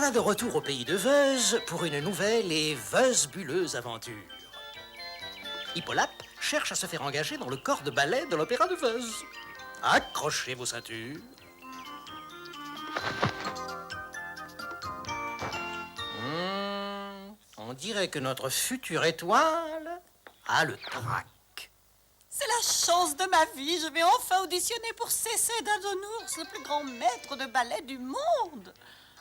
voilà de retour au pays de Veuse pour une nouvelle et veuse-bulleuse aventure. Hippolape cherche à se faire engager dans le corps de ballet de l'opéra de Veuse. Accrochez vos ceintures. On dirait que notre future étoile a le trac. C'est la chance de ma vie. Je vais enfin auditionner pour Cécé d'Adonours, le plus grand maître de ballet du monde.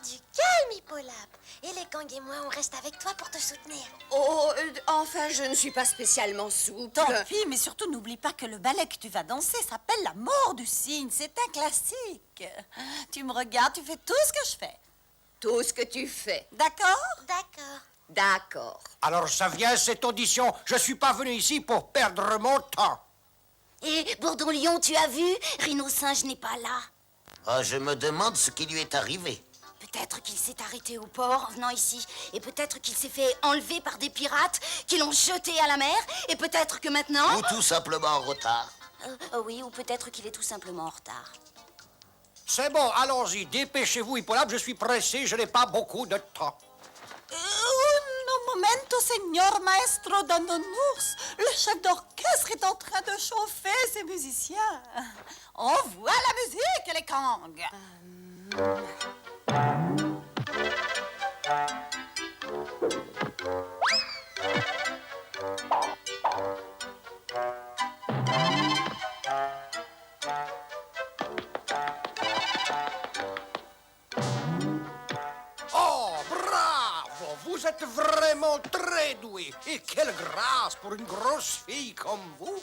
Du calme, Hippolape. Et les Kang et moi, on reste avec toi pour te soutenir. Oh, enfin, je ne suis pas spécialement souple. Tant pis, mais surtout n'oublie pas que le ballet que tu vas danser s'appelle La Mort du Cygne. C'est un classique. Tu me regardes, tu fais tout ce que je fais. Tout ce que tu fais. D'accord? D'accord. D'accord. Alors ça vient, cette audition. Je suis pas venu ici pour perdre mon temps. Et Bourdon-Lion, tu as vu? Rhino-Singe n'est pas là. Ah, je me demande ce qui lui est arrivé. Peut-être qu'il s'est arrêté au port en venant ici. Et peut-être qu'il s'est fait enlever par des pirates qui l'ont jeté à la mer. Et peut-être que maintenant... Ou tout simplement en retard. Oui, ou peut-être qu'il est tout simplement en retard. C'est bon, allons-y. Dépêchez-vous, Hippolape. Je suis pressé, je n'ai pas beaucoup de temps. Un momento, señor maestro d'Adonours. Le chef d'orchestre est en train de chauffer ses musiciens. On voit la musique, les Kang. Oh, bravo! Vous êtes vraiment très doué. Et quelle grâce pour une grosse fille comme vous.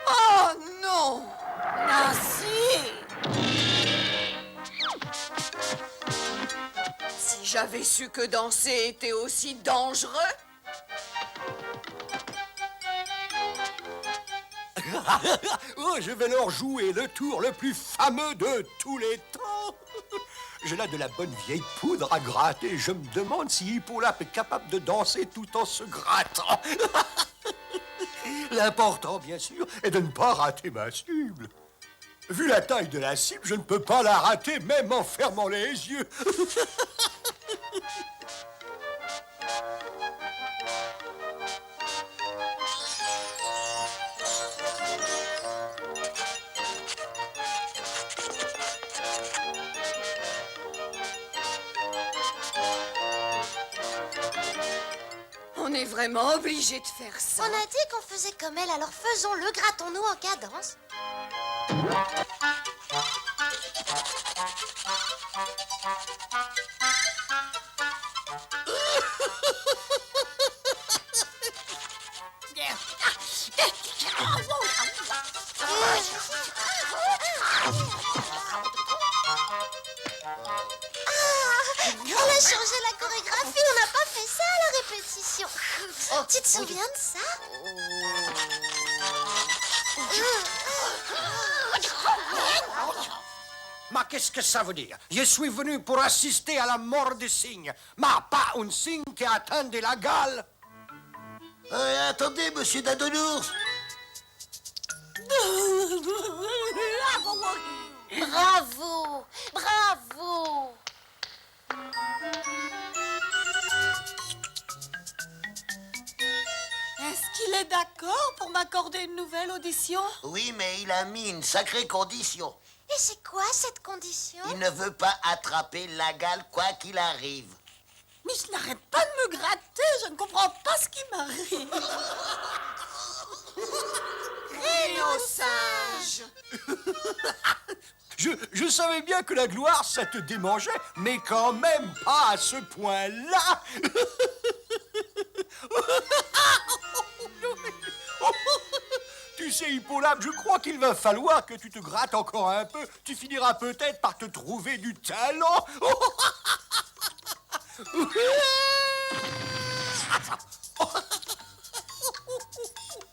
Oh non! Ah si! Si j'avais su que danser était aussi dangereux. Oh, je vais leur jouer le tour le plus fameux de tous les temps. J'ai là de la bonne vieille poudre à gratter. Je me demande si Hippolape est capable de danser tout en se grattant. L'important, bien sûr, est de ne pas rater ma cible. Vu la taille de la cible, je ne peux pas la rater, même en fermant les yeux. On est vraiment obligé de faire ça. On a dit qu'on faisait comme elle, alors faisons-le, grattons-nous en cadence. On a changé la chorégraphie, on n'a pas fait ça à la répétition. Tu te souviens de ça? Mais qu'est-ce que ça veut dire? Je suis venu pour assister à la mort des cygnes, mais pas un cygne qui attendait la gale. Attendez, monsieur d'Adonours. Bravo! Bravo! Est-ce qu'il est d'accord pour m'accorder une nouvelle audition? Oui, mais il a mis une sacrée condition. Et c'est quoi cette condition? Il ne veut pas attraper la gale quoi qu'il arrive. Mais je n'arrête pas de me gratter, je ne comprends pas ce qui m'arrive. Rhino-Singe! Je savais bien que la gloire, ça te démangeait, mais quand même pas à ce point-là. Tu sais, Hippolape, je crois qu'il va falloir que tu te grattes encore un peu. Tu finiras peut-être par te trouver du talent.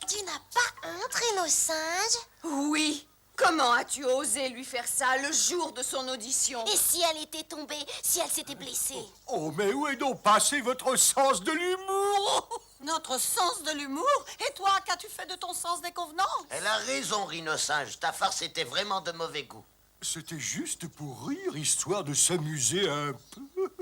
Tu n'as pas honte, Rhino-Singe? Oui. Comment as-tu osé lui faire ça le jour de son audition? Et si elle était tombée, si elle s'était blessée? Oh, mais où est donc passé votre sens de l'humour? Notre sens de l'humour. Et toi, qu'as-tu fait de ton sens des convenances? Elle a raison, Rhinosinge. Ta farce était vraiment de mauvais goût. C'était juste pour rire, histoire de s'amuser un peu.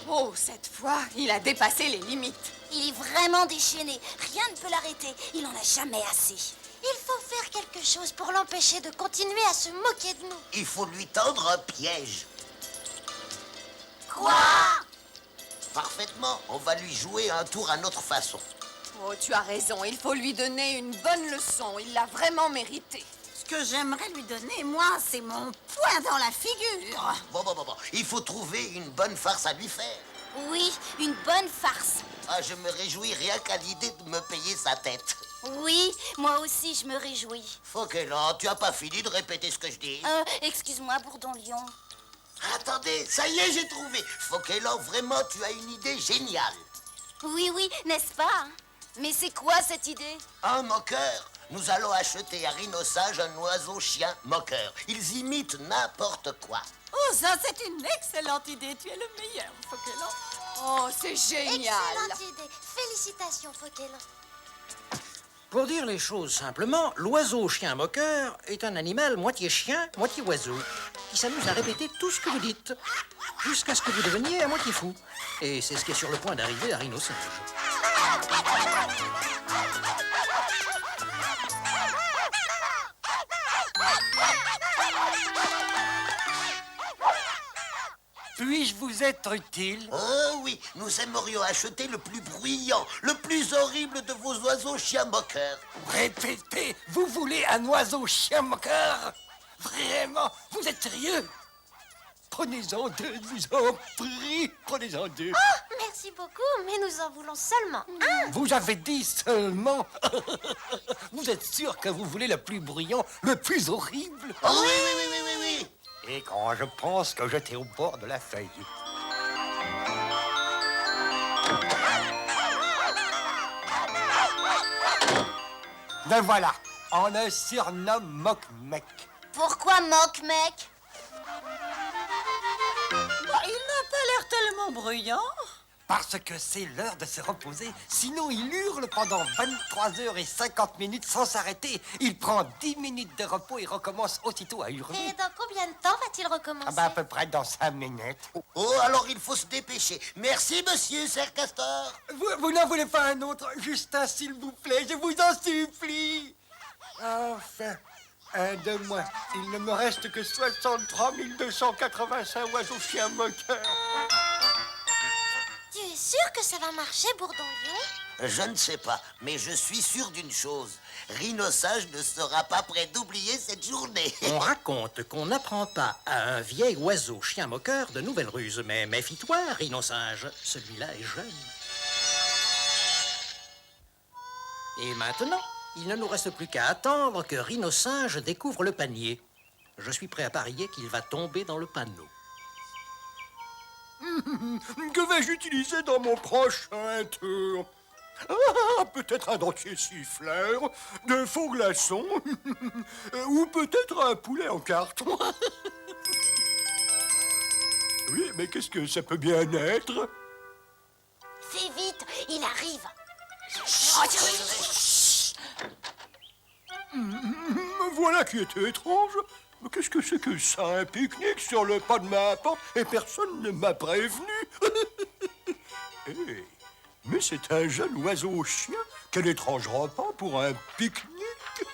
Oh, cette fois, il a dépassé les limites. Il est vraiment déchaîné. Rien ne peut l'arrêter. Il en a jamais assez. Il faut faire quelque chose pour l'empêcher de continuer à se moquer de nous. Il faut lui tendre un piège. Quoi? Parfaitement. On va lui jouer un tour à notre façon. Oh, tu as raison, il faut lui donner une bonne leçon. Il l'a vraiment mérité. Ce que j'aimerais lui donner, moi, c'est mon poing dans la figure. Bon. Il faut trouver une bonne farce à lui faire. Oui, une bonne farce. Ah, je me réjouis rien qu'à l'idée de me payer sa tête. Oui, moi aussi, je me réjouis. Fauquelin, tu as pas fini de répéter ce que je dis? Excuse-moi, Bourdon-Lion. Attendez, ça y est, j'ai trouvé. Fauquelin, vraiment, tu as une idée géniale. Oui, n'est-ce pas? Mais c'est quoi cette idée? Un moqueur. Nous allons acheter à Rhinosinge un oiseau-chien moqueur. Ils imitent n'importe quoi. Oh, ça, c'est une excellente idée. Tu es le meilleur, Fauquelin. Oh, c'est génial. Excellente idée. Félicitations, Fauquelin. Pour dire les choses simplement, l'oiseau-chien moqueur est un animal moitié chien, moitié oiseau, qui s'amuse à répéter tout ce que vous dites, jusqu'à ce que vous deveniez à moitié fou. Et c'est ce qui est sur le point d'arriver à Rhinosinge. Puis-je vous être utile? Oh oui, nous aimerions acheter le plus bruyant, le plus horrible de vos oiseaux-chiens moqueurs. Répétez, vous voulez un oiseau chien moqueur? Vraiment? Vous êtes sérieux? Prenez-en deux, je vous en prie. Prenez-en deux. Oh, merci beaucoup, mais nous en voulons seulement un. Vous avez dit seulement. Vous êtes sûr que vous voulez le plus bruyant, le plus horrible? Oh oui. Et quand je pense que j'étais au bord de la faillite. Ben voilà, on le surnomme Mock-Mec. Pourquoi moque, mec? Bah, il n'a pas l'air tellement bruyant. Parce que c'est l'heure de se reposer. Sinon, il hurle pendant 23h50 sans s'arrêter. Il prend 10 minutes de repos et recommence aussitôt à hurler. Et dans combien de temps va-t-il recommencer? À peu près dans 5 minutes. Oh, alors il faut se dépêcher. Merci, monsieur Sercastor. Vous n'en voulez pas un autre? Justin, s'il vous plaît, je vous en supplie. Enfin, un de moins. Il ne me reste que 63 285 oiseaux chiens moqueurs. Tu es sûr que ça va marcher, Bourdon-Lion? Je ne sais pas, mais je suis sûr d'une chose. Rhinosinge ne sera pas prêt d'oublier cette journée. On raconte qu'on n'apprend pas à un vieil oiseau chien moqueur de nouvelles ruses. Mais méfie-toi, Rhinosinge, celui-là est jeune. Et maintenant, il ne nous reste plus qu'à attendre que Rhinosinge découvre le panier. Je suis prêt à parier qu'il va tomber dans le panneau. Que vais-je utiliser dans mon prochain tour? Peut-être un dentier siffleur, de faux glaçons, ou peut-être un poulet en carton. Oui, mais qu'est-ce que ça peut bien être? Fais vite, il arrive. Voilà qui était étrange. Mais qu'est-ce que c'est que ça, un pique-nique sur le pas de ma porte et personne ne m'a prévenu? Hey, mais c'est un jeune oiseau-chien. Quel étrange repas pour un pique-nique.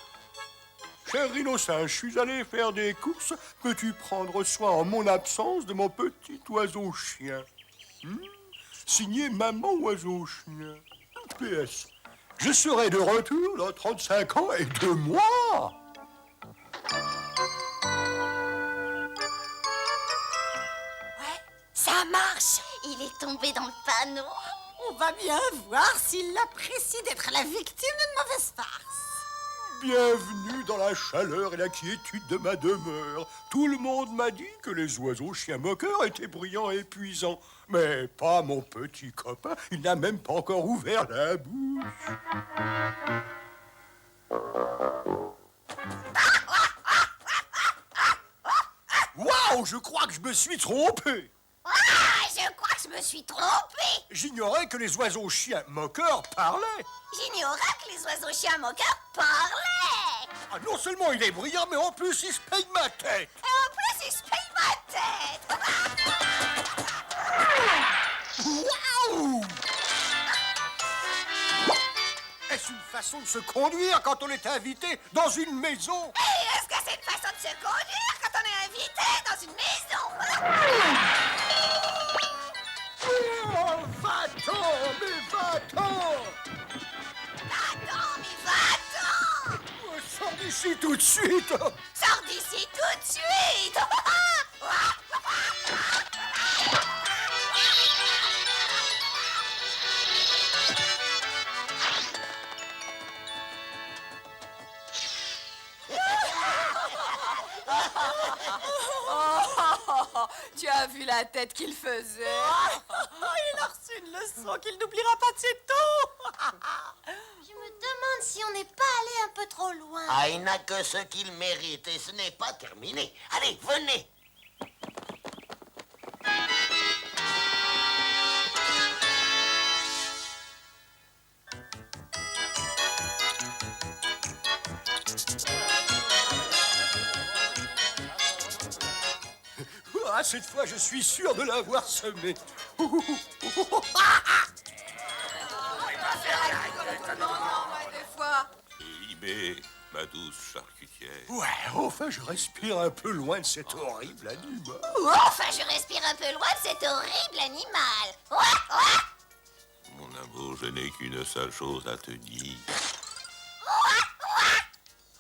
Cher Rhinosinge, je suis allé faire des courses. Peux-tu prendre soin en mon absence de mon petit oiseau-chien? Signé Maman Oiseau-Chien. PS. Je serai de retour dans 35 ans et 2 mois. Ça marche. Il est tombé dans le panneau. On va bien voir s'il apprécie d'être la victime d'une mauvaise farce. Bienvenue dans la chaleur et la quiétude de ma demeure. Tout le monde m'a dit que les oiseaux chiens moqueurs étaient bruyants et épuisants. Mais pas mon petit copain, il n'a même pas encore ouvert la bouche. Oh, je crois que je me suis trompé. Ah, je crois que je me suis trompée. J'ignorais que les oiseaux chiens moqueurs parlaient. J'ignorais que les oiseaux chiens moqueurs parlaient. Ah, non seulement il est brillant, mais en plus il se paye ma tête. Et en plus, il se paye ma tête. Waouh! Est-ce une façon de se conduire quand on est invité dans une maison? Et est-ce que c'est une façon de se conduire quand on est invité dans une maison? Oh, va-t'en, mais va-t'en! Va-t'en, mais va-t'en! Oh, sors d'ici tout de suite! Sors d'ici tout de suite! Tu as vu la tête qu'il faisait? Il a reçu une leçon qu'il n'oubliera pas de sitôt. Je me demande si on n'est pas allé un peu trop loin. Ah, il n'a que ce qu'il mérite et ce n'est pas terminé. Allez, venez. Ah, cette fois, je suis sûr de l'avoir semé. Des fois. Libé, ma douce charcutière. Ouais, enfin, je respire un peu loin de cet horrible animal. Enfin, je respire un peu loin de cet horrible animal. Mon amour, je n'ai qu'une seule chose à te dire.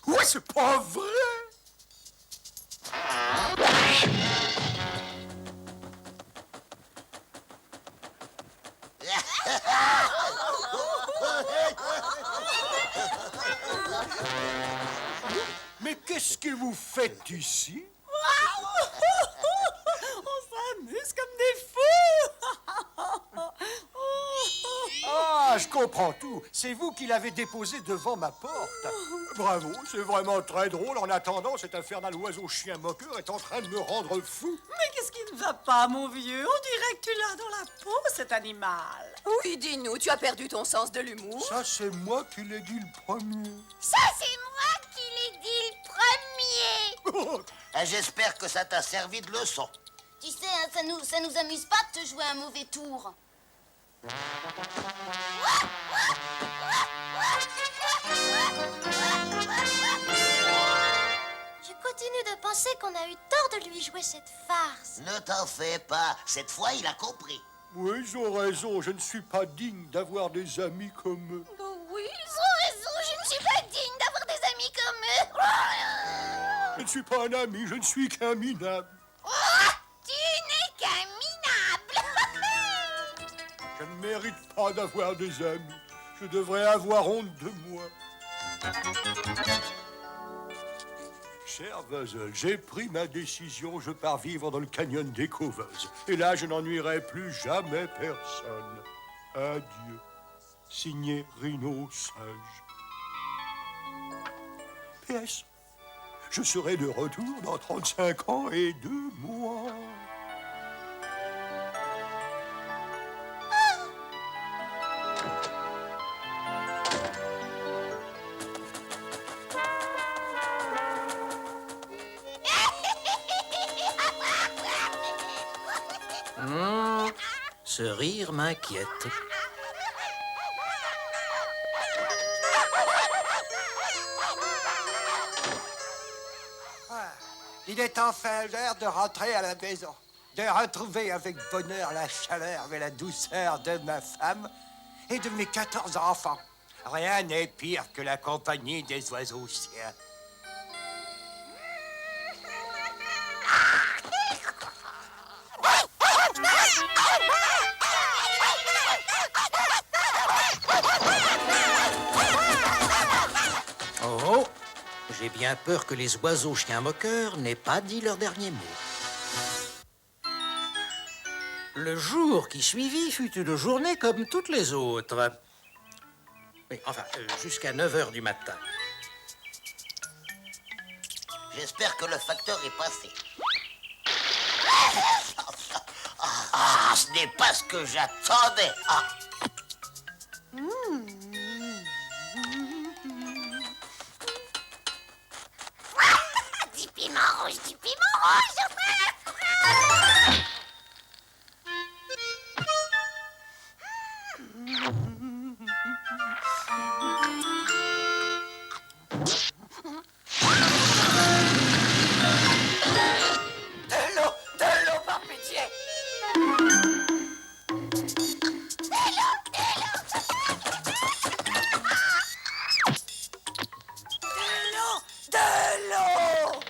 Ouais, c'est pas vrai! Mais qu'est-ce que vous faites ici? On s'amuse comme des fous. Ah, je comprends tout. C'est vous qui l'avez déposé devant ma porte. Bravo, c'est vraiment très drôle. En attendant, cet infernal oiseau chien moqueur est en train de me rendre fou. Mais qu'est-ce qui ne va pas, mon vieux? On dirait que tu l'as dans la peau, cet animal. Oui, dis-nous, tu as perdu ton sens de l'humour? Ça, c'est moi qui l'ai dit le premier. Ça, c'est moi qui l'ai dit le premier. J'espère que ça t'a servi de leçon. Tu sais, hein, ça nous amuse pas de te jouer un mauvais tour. Je continue de penser qu'on a eu tort de lui jouer cette farce. Ne t'en fais pas. Cette fois, il a compris. Oui, ils ont raison. Je ne suis pas digne d'avoir des amis comme eux. Oui, ils ont raison, je ne suis pas digne d'avoir des amis comme eux. Je ne suis pas un ami, je ne suis qu'un minable. Tu n'es qu'un minable. Je ne mérite pas d'avoir des amis. Je devrais avoir honte de moi. Cher Wuzzle, j'ai pris ma décision. Je pars vivre dans le canyon des Cauveuses. Et là, je n'ennuierai plus jamais personne. Adieu. Signé Rhino Sage. PS. Je serai de retour dans 35 ans et 2 mois. Ce rire m'inquiète. Il est enfin l'heure de rentrer à la maison, de retrouver avec bonheur la chaleur et la douceur de ma femme et de mes 14 enfants. Rien n'est pire que la compagnie des oiseaux chiens. Oh, j'ai bien peur que les oiseaux chiens moqueurs n'aient pas dit leur dernier mot. Le jour qui suivit fut une journée comme toutes les autres. Oui, enfin, jusqu'à 9 h du matin. J'espère que le facteur est passé. Ah, ce n'est pas ce que j'attendais. Ah. Du piment rouge, du piment rouge. De l'eau, par pitié. De l'eau.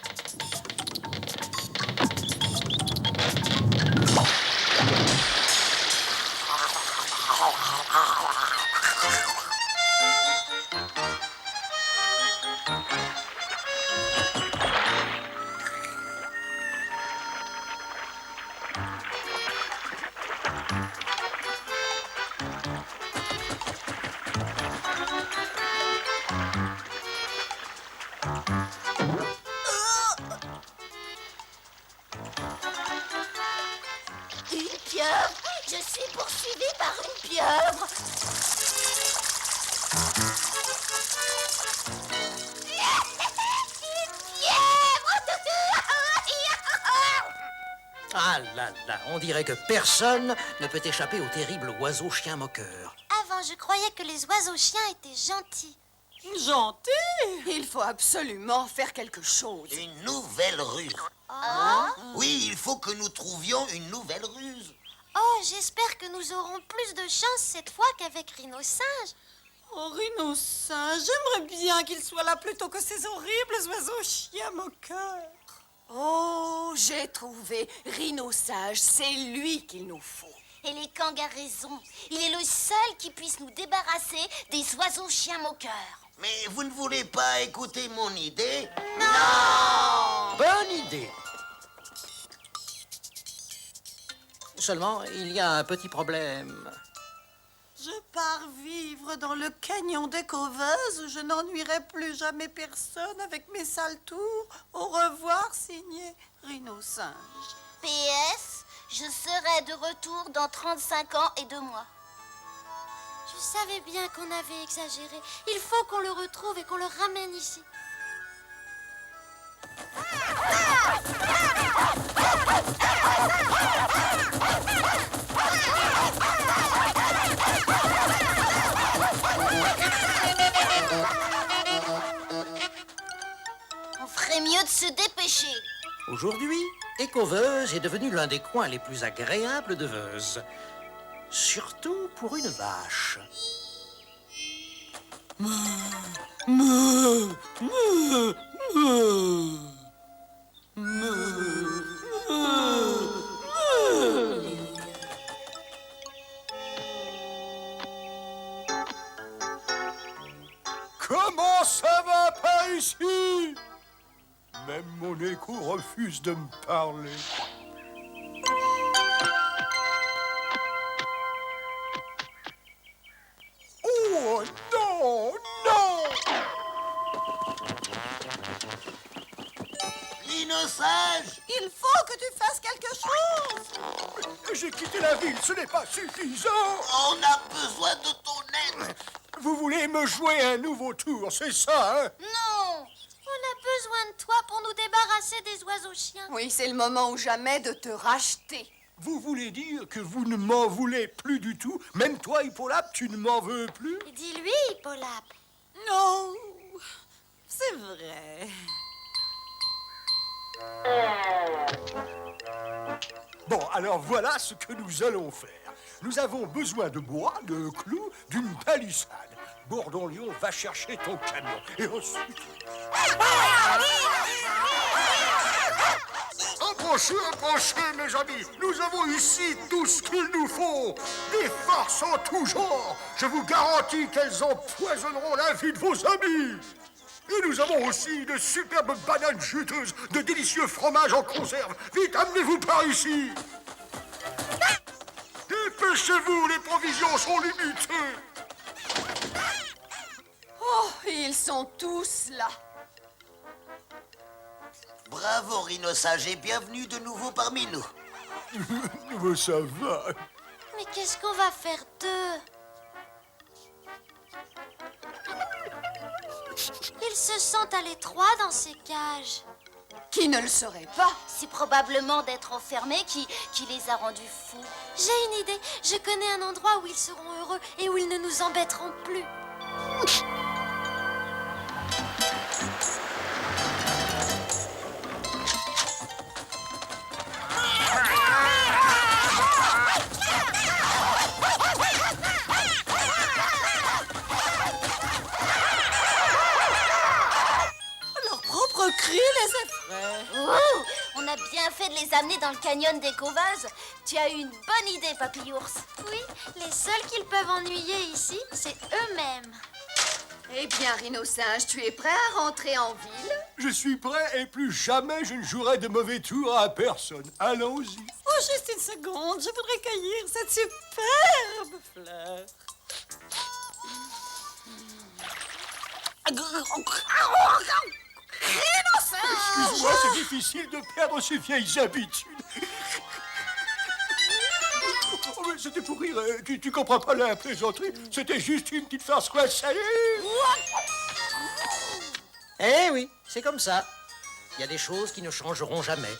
Une pieuvre. Je suis poursuivie par une pieuvre. Ah là là, on dirait que personne ne peut échapper au terrible oiseau chien moqueur. Avant, je croyais que les oiseaux chiens étaient gentils. Gentil. Il faut absolument faire quelque chose. Une nouvelle ruse. Oui, il faut que nous trouvions une nouvelle ruse. Oh, j'espère que nous aurons plus de chance cette fois qu'avec Rhino Singe. Oh, Rhino Singe, j'aimerais bien qu'il soit là plutôt que ces horribles oiseaux chiens moqueurs. Oh, j'ai trouvé. Rhino Sage, c'est lui qu'il nous faut. Et les Kang a raison. Il est le seul qui puisse nous débarrasser des oiseaux chiens moqueurs. Mais vous ne voulez pas écouter mon idée? Bonne idée. Seulement, il y a un petit problème. Je pars vivre dans le canyon des Cauveuses où je n'ennuierai plus jamais personne avec mes sales tours. Au revoir, signé Rhino Singe. PS, je serai de retour dans 35 ans et 2 mois. Je savais bien qu'on avait exagéré. Il faut qu'on le retrouve et qu'on le ramène ici. On ferait mieux de se dépêcher. Aujourd'hui, Écoveuze est devenu l'un des coins les plus agréables de Veuze. Surtout pour une vache. Comment ça va par ici? Même mon écho refuse de me parler. Oh non, non! Rhino Sage! Il faut que tu fasses quelque chose. J'ai quitté la ville, ce n'est pas suffisant. On a besoin de ton aide! Vous voulez me jouer un nouveau tour, c'est ça, hein? Non! On a besoin de toi pour nous débarrasser des oiseaux chiens. Oui, c'est le moment ou jamais de te racheter. Vous voulez dire que vous ne m'en voulez plus du tout? Même toi, Hippolap, tu ne m'en veux plus? Dis-lui, Hippolap. Non, c'est vrai. Bon, alors voilà ce que nous allons faire. Nous avons besoin de bois, de clous, d'une palissade. Bourdon-Lion, va chercher ton camion. Et ensuite... Approchez, mes amis. Nous avons ici tout ce qu'il nous faut. Des forces en tout genre. Je vous garantis qu'elles empoisonneront la vie de vos amis. Et nous avons aussi de superbes bananes juteuses, de délicieux fromages en conserve. Vite, amenez-vous par ici. Dépêchez-vous, les provisions sont limitées. Oh, ils sont tous là. Bravo, Rhino Sage, et bienvenue de nouveau parmi nous. Mais ça va. Mais qu'est-ce qu'on va faire d'eux? Ils se sentent à l'étroit dans ces cages. Qui ne le saurait pas? C'est probablement d'être enfermés qui les a rendus fous. J'ai une idée. Je connais un endroit où ils seront heureux et où ils ne nous embêteront plus. Leur propre cri les effraie. Ouh, on a bien fait de les amener dans le canyon des Cauveuses. Tu as eu une bonne idée, Papy Ours. Oui, les seuls qu'ils peuvent ennuyer ici, c'est eux-mêmes. Eh bien, Rhino-Singe, tu es prêt à rentrer en ville? Je suis prêt et plus jamais je ne jouerai de mauvais tours à personne. Allons-y. Oh, juste une seconde, je voudrais cueillir cette superbe fleur. Excuse-moi, c'est difficile de perdre ces vieilles habitudes. Oh, mais c'était pour rire. Tu comprends pas la plaisanterie? C'était juste une petite farce, quoi. Salut! Eh oui, c'est comme ça. Il y a des choses qui ne changeront jamais.